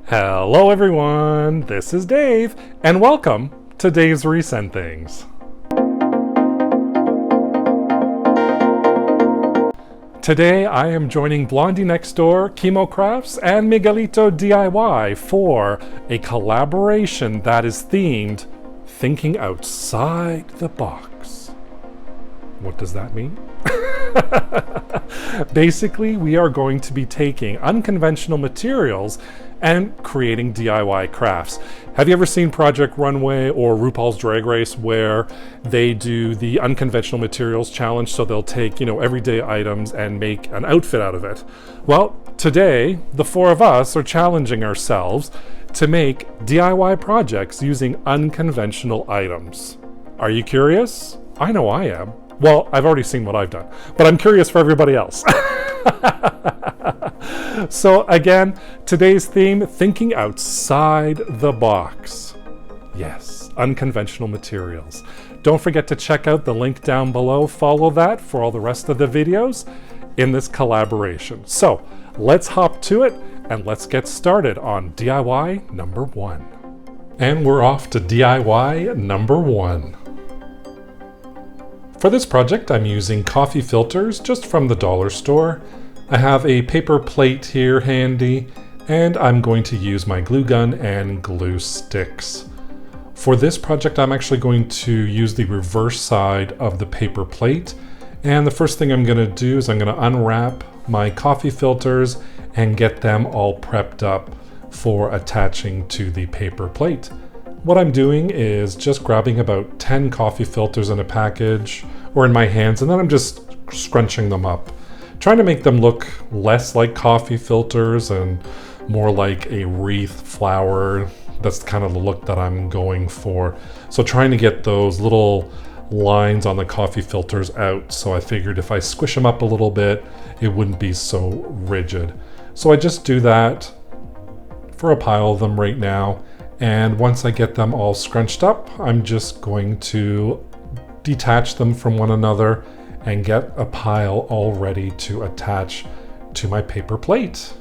Hello everyone, this is Dave, and welcome to Daveswreaths and Things. Today I am joining Blondie Next Door, Chemo Crafts, and Miguelito DIY for a collaboration that is themed Thinking Outside the Box. What does that mean? Basically, we are going to be taking unconventional materials and creating DIY crafts. Have you ever seen Project Runway or RuPaul's Drag Race where they do the unconventional materials challenge? So they'll take, everyday items and make an outfit out of it. Well, today, the four of us are challenging ourselves to make DIY projects using unconventional items. Are you curious? I know I am. Well, I've already seen what I've done, but I'm curious for everybody else. So again, today's theme, thinking outside the box. Yes, unconventional materials. Don't forget to check out the link down below. Follow that for all the rest of the videos in this collaboration. So let's hop to it and let's get started on DIY number 1. And we're off to DIY number 1. For this project, I'm using coffee filters just from the dollar store. I have a paper plate here handy, and I'm going to use my glue gun and glue sticks. For this project, I'm actually going to use the reverse side of the paper plate. And the first thing I'm going to do is I'm going to unwrap my coffee filters and get them all prepped up for attaching to the paper plate. What I'm doing is just grabbing about 10 coffee filters in a package or in my hands, and then I'm just scrunching them up, trying to make them look less like coffee filters and more like a wreath flower. That's kind of the look that I'm going for. So trying to get those little lines on the coffee filters out. So I figured if I squish them up a little bit, it wouldn't be so rigid. So I just do that for a pile of them right now. And once I get them all scrunched up, I'm just going to detach them from one another and get a pile all ready to attach to my paper plate.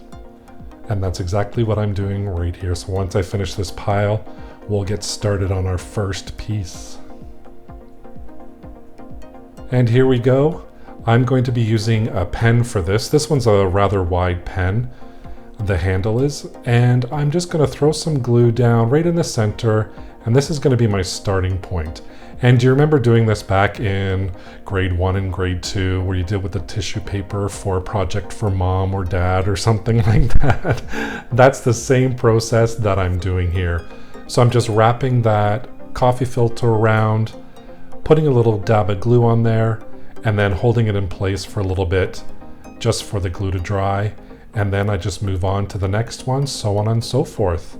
And that's exactly what I'm doing right here. So once I finish this pile, we'll get started on our first piece. And here we go. I'm going to be using a pen for this. This one's a rather wide pen, the handle is, and I'm just going to throw some glue down right in the center, and this is going to be my starting point. And do you remember doing this back in grade 1 and grade 2 where you did with the tissue paper for a project for mom or dad or something like that? That's the same process that I'm doing here. So I'm just wrapping that coffee filter around, putting a little dab of glue on there, and then holding it in place for a little bit just for the glue to dry. And then I just move on to the next one, so on and so forth.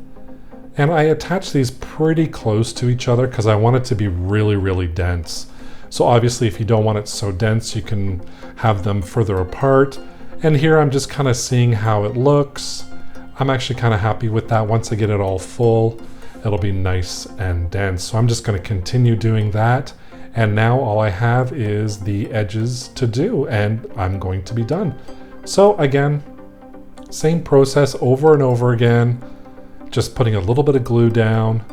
And I attach these pretty close to each other because I want it to be really, really dense. So obviously if you don't want it so dense, you can have them further apart. And here I'm just kind of seeing how it looks. I'm actually kind of happy with that. Once I get it all full, it'll be nice and dense. So I'm just going to continue doing that. And now all I have is the edges to do, and I'm going to be done. So again, same process over and over again. Just putting a little bit of glue down,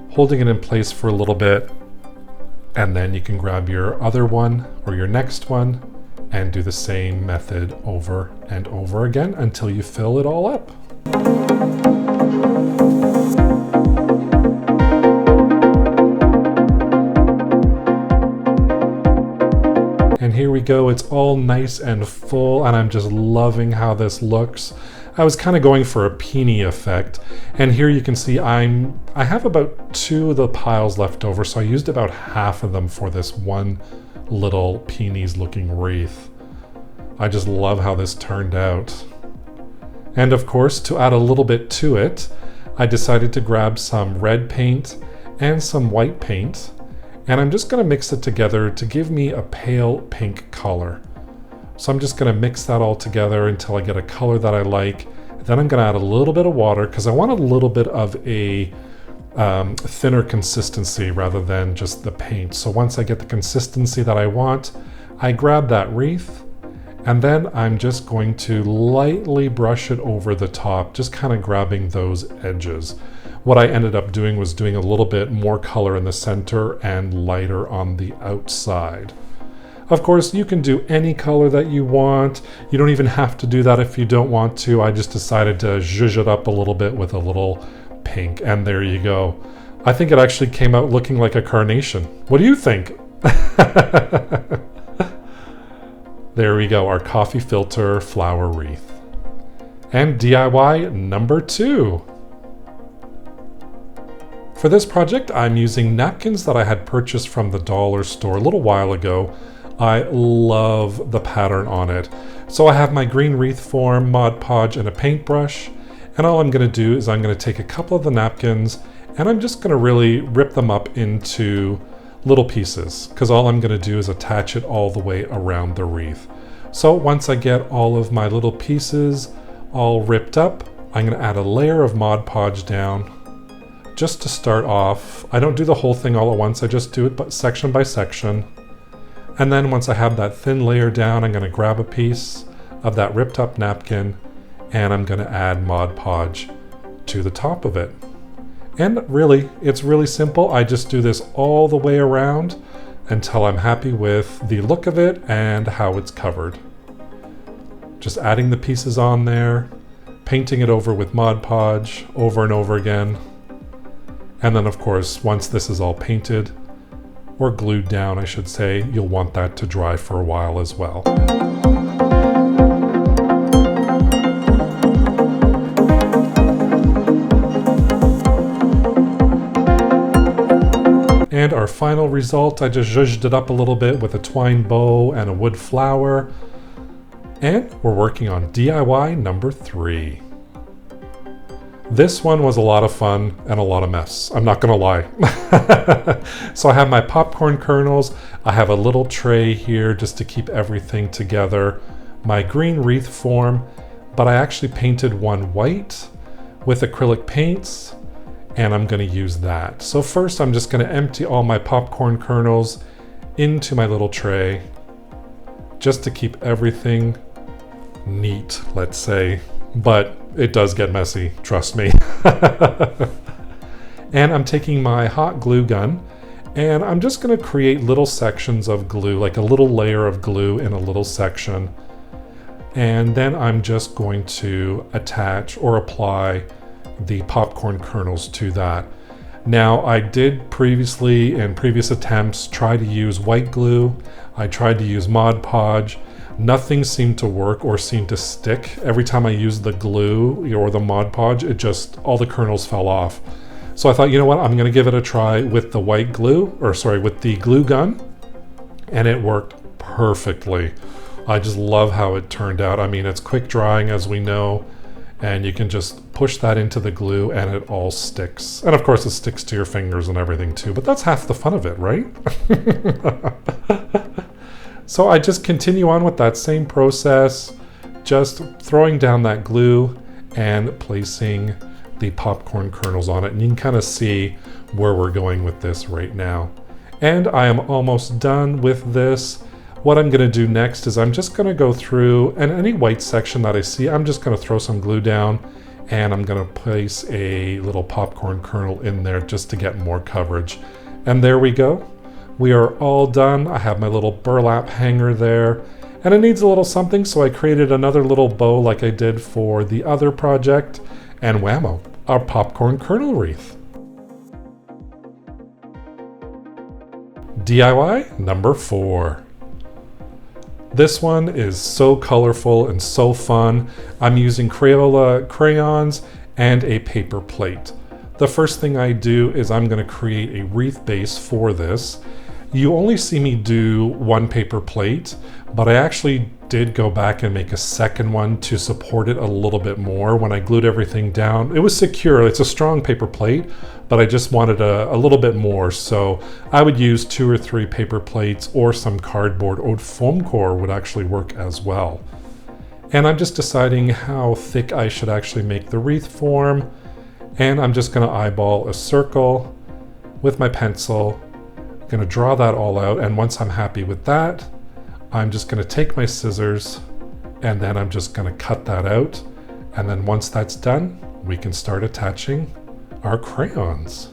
holding it in place for a little bit, and then you can grab your other one or your next one and do the same method over and over again until you fill it all up. And here we go, it's all nice and full, and I'm just loving how this looks. I was kind of going for a peony effect, and here you can see I have about 2 of the piles left over, so I used about half of them for this one little peonies looking wreath. I just love how this turned out. And of course, to add a little bit to it, I decided to grab some red paint and some white paint, and I'm just going to mix it together to give me a pale pink color. So I'm just going to mix that all together until I get a color that I like. Then I'm going to add a little bit of water because I want a little bit of a thinner consistency rather than just the paint. So once I get the consistency that I want, I grab that wreath And then I'm just going to lightly brush it over the top, just kind of grabbing those edges. What I ended up doing was doing a little bit more color in the center and lighter on the outside. Of course, you can do any color that you want. You don't even have to do that if you don't want to. I just decided to zhuzh it up a little bit with a little pink, and there you go. I think it actually came out looking like a carnation. What do you think? There we go, our coffee filter flower wreath. And DIY number 2. For this project, I'm using napkins that I had purchased from the dollar store a little while ago. I love the pattern on it. So I have my green wreath form, Mod Podge, and a paintbrush. And all I'm gonna do is I'm gonna take a couple of the napkins and I'm just gonna really rip them up into little pieces, because all I'm going to do is attach it all the way around the wreath. So once I get all of my little pieces all ripped up, I'm going to add a layer of Mod Podge down just to start off. I don't do the whole thing all at once, I just do it section by section. And then once I have that thin layer down, I'm going to grab a piece of that ripped up napkin and I'm going to add Mod Podge to the top of it. And really, it's really simple. I just do this all the way around until I'm happy with the look of it and how it's covered. Just adding the pieces on there, painting it over with Mod Podge over and over again. And then of course, once this is all painted, or glued down I should say, you'll want that to dry for a while as well. And our final result, I just zhuzhed it up a little bit with a twine bow and a wood flower. And we're working on DIY number 3. This one was a lot of fun and a lot of mess, I'm not gonna lie. So I have my popcorn kernels, I have a little tray here just to keep everything together, my green wreath form, but I actually painted one white with acrylic paints, and I'm going to use that. So first I'm just going to empty all my popcorn kernels into my little tray just to keep everything neat, let's say. But it does get messy, trust me. And I'm taking my hot glue gun and I'm just going to create little sections of glue, like a little layer of glue in a little section. And then I'm just going to attach or apply the popcorn kernels to that. Now I did previously, in previous attempts, try to use white glue. I tried to use Mod Podge. Nothing seemed to work or seemed to stick. Every time I used the glue or the Mod Podge, it just, all the kernels fell off. So I thought, you know what, I'm gonna give it a try with the white glue, or sorry, with the glue gun, and it worked perfectly. I just love how it turned out. I mean, it's quick drying as we know, and you can just push that into the glue and it all sticks. And of course it sticks to your fingers and everything too, but that's half the fun of it, right? So I just continue on with that same process, just throwing down that glue and placing the popcorn kernels on it. And you can kind of see where we're going with this right now. And I am almost done with this. What I'm going to do next is I'm just going to go through, and any white section that I see, I'm just going to throw some glue down and I'm going to place a little popcorn kernel in there just to get more coverage. And there we go. We are all done. I have my little burlap hanger there and it needs a little something, so I created another little bow like I did for the other project, and whammo, our popcorn kernel wreath. DIY number 4. This one is so colorful and so fun. I'm using Crayola crayons and a paper plate. The first thing I do is I'm going to create a wreath base for this. You only see me do one paper plate, but I actually did go back and make a second one to support it a little bit more. When I glued everything down, it was secure. It's a strong paper plate, but I just wanted a little bit more. So I would use 2 or 3 paper plates, or some cardboard or foam core would actually work as well. And I'm just deciding how thick I should actually make the wreath form. And I'm just going to eyeball a circle with my pencil. I'm going to draw that all out, and once I'm happy with that, I'm just going to take my scissors And then I'm just gonna cut that out. And then once that's done, we can start attaching our crayons.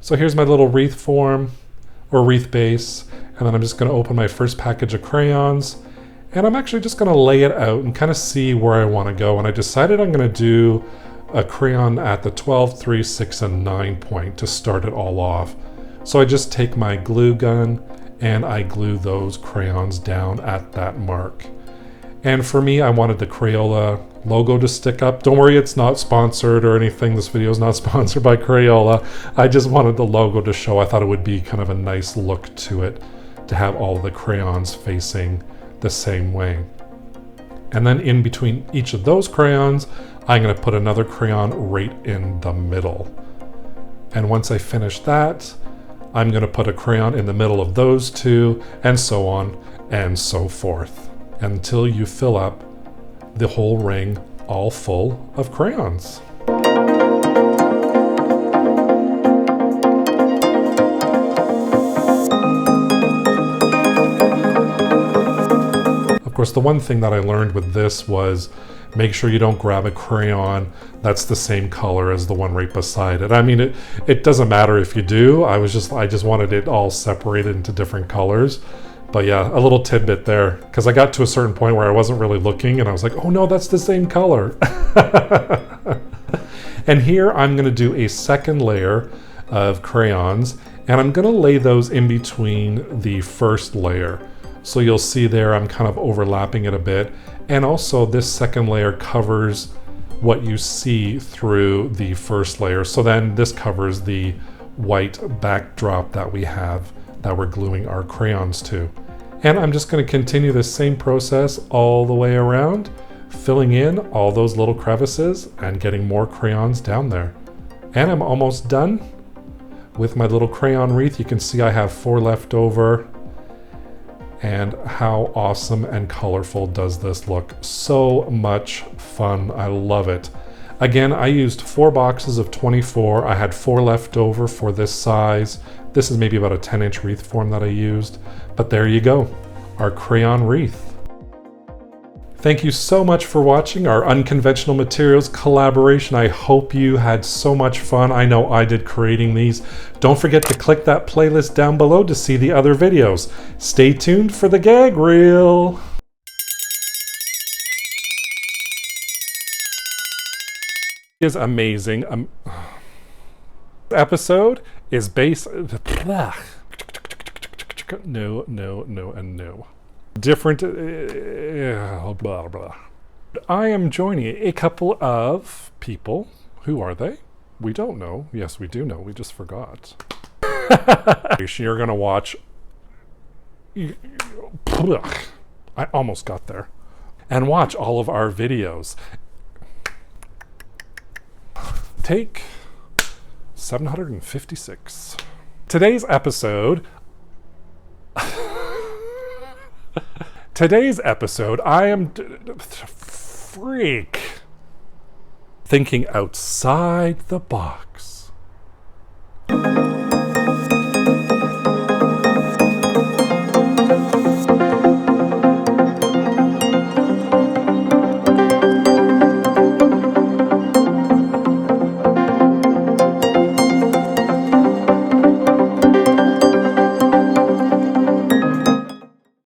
So here's my little wreath form or wreath base. And then I'm just gonna open my first package of crayons. And I'm actually just gonna lay it out and kind of see where I wanna go. And I decided I'm gonna do a crayon at the 12, 3, 6, and 9 point to start it all off. So I just take my glue gun and I glue those crayons down at that mark. And for me, I wanted the Crayola logo to stick up. Don't worry, it's not sponsored or anything. This video is not sponsored by Crayola. I just wanted the logo to show. I thought it would be kind of a nice look to it to have all the crayons facing the same way. And then in between each of those crayons, I'm going to put another crayon right in the middle. And once I finish that, I'm going to put a crayon in the middle of those two, and so on and so forth, until you fill up the whole ring all full of crayons. Of course, the one thing that I learned with this was make sure you don't grab a crayon that's the same color as the one right beside it. I mean, it doesn't matter if you do. I just wanted it all separated into different colors. But yeah, a little tidbit there, because I got to a certain point where I wasn't really looking and I was like, oh no, that's the same color. And here I'm going to do a second layer of crayons, and I'm going to lay those in between the first layer. So you'll see there I'm kind of overlapping it a bit. And also this second layer covers what you see through the first layer. So then this covers the white backdrop that we have that we're gluing our crayons to. And I'm just going to continue the same process all the way around, filling in all those little crevices and getting more crayons down there. And I'm almost done with my little crayon wreath. You can see I have 4 left over. And how awesome and colorful does this look? So much fun. I love it. Again, I used 4 boxes of 24. I had 4 left over for this size. This is maybe about a 10-inch wreath form that I used. But there you go, our crayon wreath. Thank you so much for watching our Unconventional Materials collaboration. I hope you had so much fun. I know I did creating these. Don't forget to click that playlist down below to see the other videos. Stay tuned for the gag reel. Is amazing. Episode is based. No, and no. Different. Blah, blah. I am joining a couple of people. Who are they? We don't know. Yes, we do know. We just forgot. You're gonna watch. I almost got there. And watch all of our videos. Take 756. Today's episode, I am thinking outside the box.